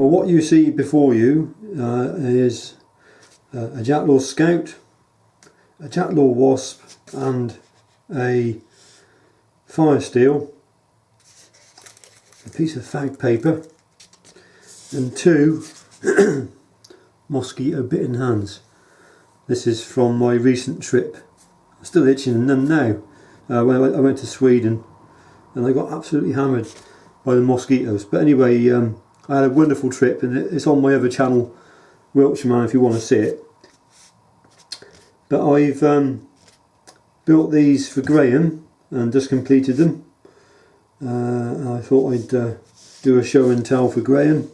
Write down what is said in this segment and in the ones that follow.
Well, what you see before you is a Jackdaw Scout, a Jackdaw Wasp and a fire steel, a piece of fag paper and 2 mosquito bitten hands. This is from my recent trip. I'm still itching them now. When I went to Sweden and I got absolutely hammered by the mosquitoes. But anyway, I had a wonderful trip, and it's on my other channel, Wiltshire Man, if you want to see it. But I've built these for Graham and just completed them. And I thought I'd do a show and tell for Graham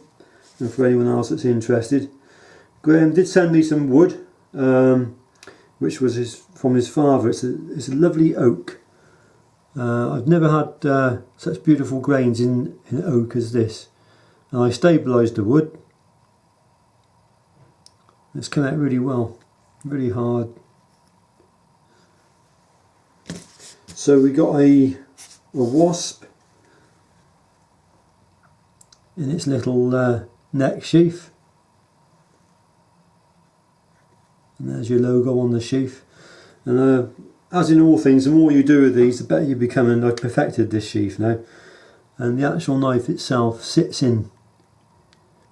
and for anyone else that's interested. Graham did send me some wood, which was from his father. It's a lovely oak. I've never had such beautiful grains in oak as this. And I stabilised the wood. It's come out really well, really hard. So we got a wasp in its little neck sheath. And there's your logo on the sheath. And as in all things, the more you do with these, the better you become, and I've perfected this sheath now. And the actual knife itself sits in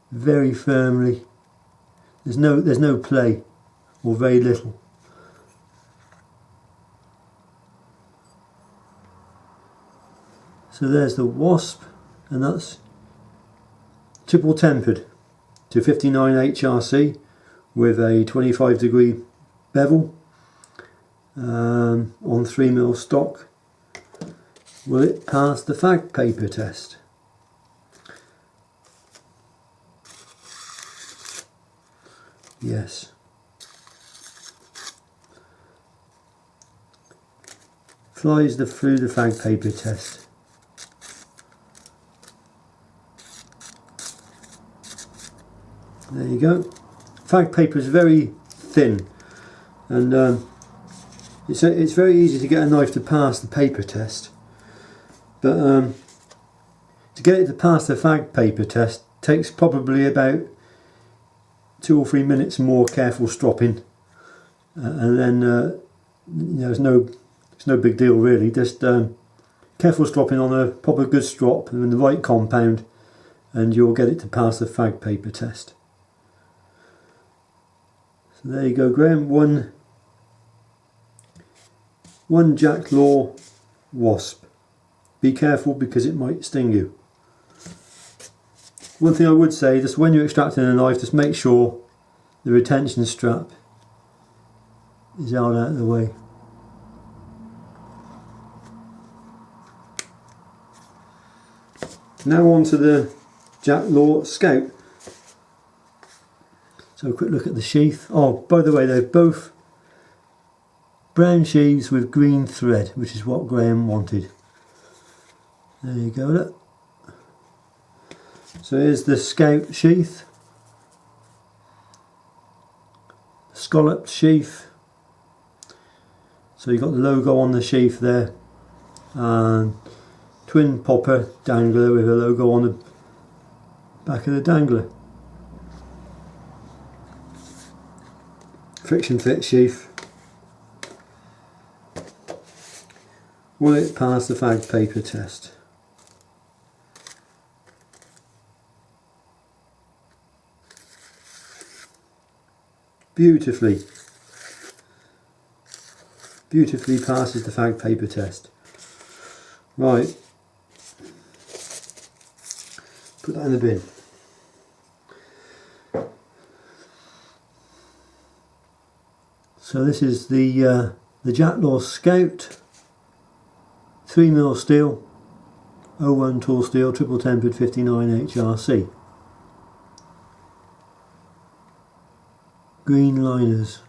very firmly. There's no play, or very little. So there's the Wasp, and that's triple tempered to 59 HRC with a 25-degree bevel on 3mm stock. Will it pass the fag paper test? Yes. Flies through the fag paper test. There you go. Fag paper is very thin, and it's very easy to get a knife to pass the paper test. But to get it to pass the fag paper test takes probably about 2 or 3 minutes more careful stropping, and then it's no big deal really. Just careful stropping on a proper good strop and the right compound, and you'll get it to pass the fag paper test. So there you go, Graham. One Jackdaw Wasp. Be careful because it might sting you. One thing I would say, just when you're extracting a knife, just make sure the retention strap is out of the way. Now on to the Jackdaw Scout. So a quick look at the sheath. Oh, by the way, they're both brown sheaths with green thread, which is what Graham wanted. There you go, look. So here's the Scout sheath, scalloped sheath. So you've got the logo on the sheath there, and twin popper dangler with a logo on the back of the dangler. Friction fit sheath. Will it pass the fag paper test? Beautifully passes the fag paper test. Right, put that in the bin. So this is the Jackdaw Scout, 3mm steel, 01 tool steel, triple tempered 59 HRC. Green liners,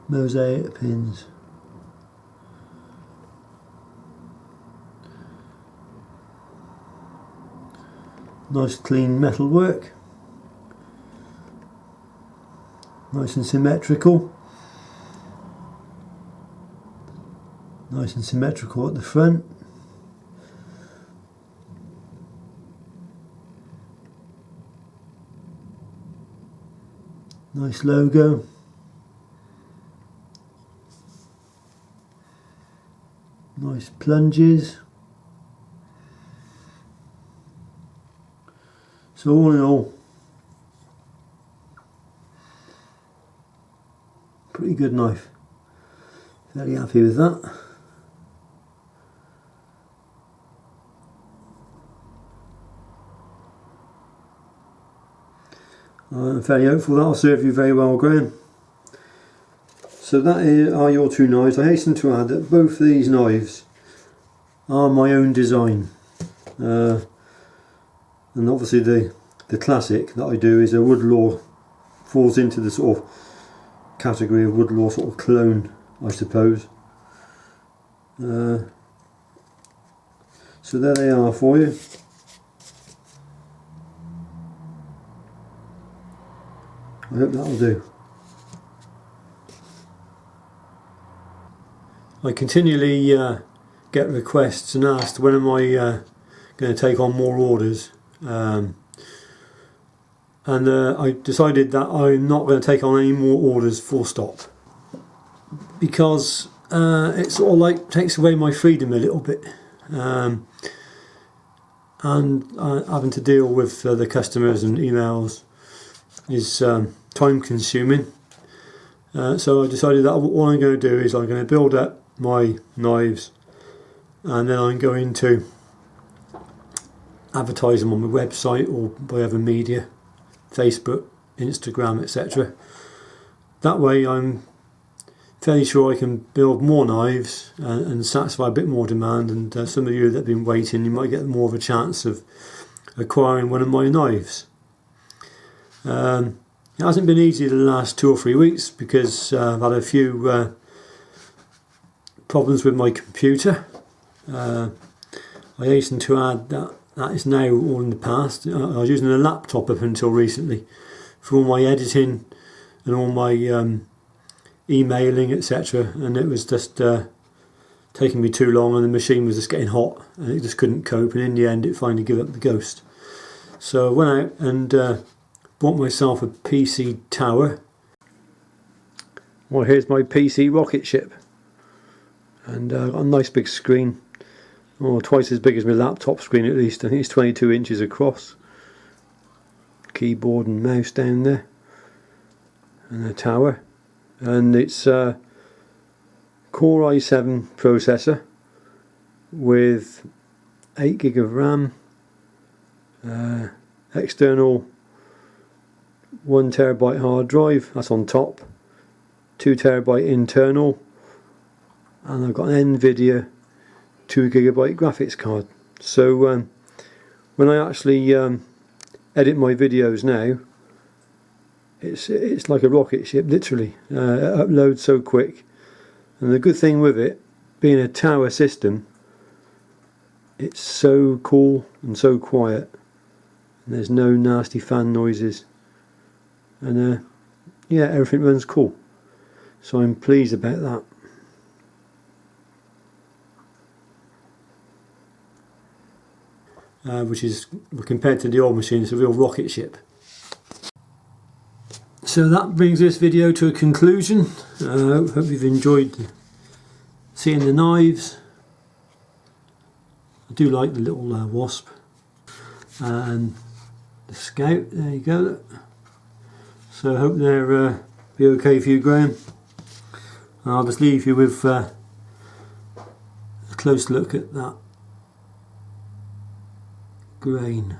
mosaic pins, nice clean metal work, nice and symmetrical, at the front. Nice logo. Nice plunges. So all in all, pretty good knife. Very happy with that. I'm very hopeful that'll serve you very well, Graham. So are your two knives. I hasten to add that both of these knives are my own design. And obviously the classic that I do is a Woodlaw, falls into the sort of category of Woodlaw sort of clone, I suppose. So there they are for you. I hope that'll do. I continually get requests and asked when am I going to take on more orders, and I decided that I'm not going to take on any more orders full stop, because it sort of like takes away my freedom a little bit, and having to deal with the customers and emails is time consuming. So I decided that what I'm going to do is I'm going to build up my knives, and then I'm going to advertise them on my website or by other media, Facebook, Instagram, etc. That way I'm fairly sure I can build more knives and satisfy a bit more demand, and some of you that have been waiting, you might get more of a chance of acquiring one of my knives. It hasn't been easy the last 2 or 3 weeks because I've had a few problems with my computer. I hasten to add that is now all in the past. I was using a laptop up until recently for all my editing and all my emailing, etc., and it was just taking me too long, and the machine was just getting hot and it just couldn't cope, and in the end it finally gave up the ghost. So I went out and bought myself a PC tower. Well, here's my PC rocket ship, and got a nice big screen, twice as big as my laptop screen at least. I think it's 22 inches across. Keyboard and mouse down there, and a tower, and it's a Core i7 processor with 8 gig of RAM, external 1 terabyte hard drive, that's on top, 2 terabyte internal, and I've got an NVIDIA 2 gigabyte graphics card. So when I actually edit my videos now, it's like a rocket ship, literally. It uploads so quick, and the good thing with it being a tower system, it's so cool and so quiet, and there's no nasty fan noises, and yeah, everything runs cool, so I'm pleased about that. Which is, compared to the old machine, it's a real rocket ship. So that brings this video to a conclusion. Hope you've enjoyed seeing the knives. I do like the little Wasp and the Scout. There you go. So I hope they're be okay for you, Graham. And I'll just leave you with a close look at that grain.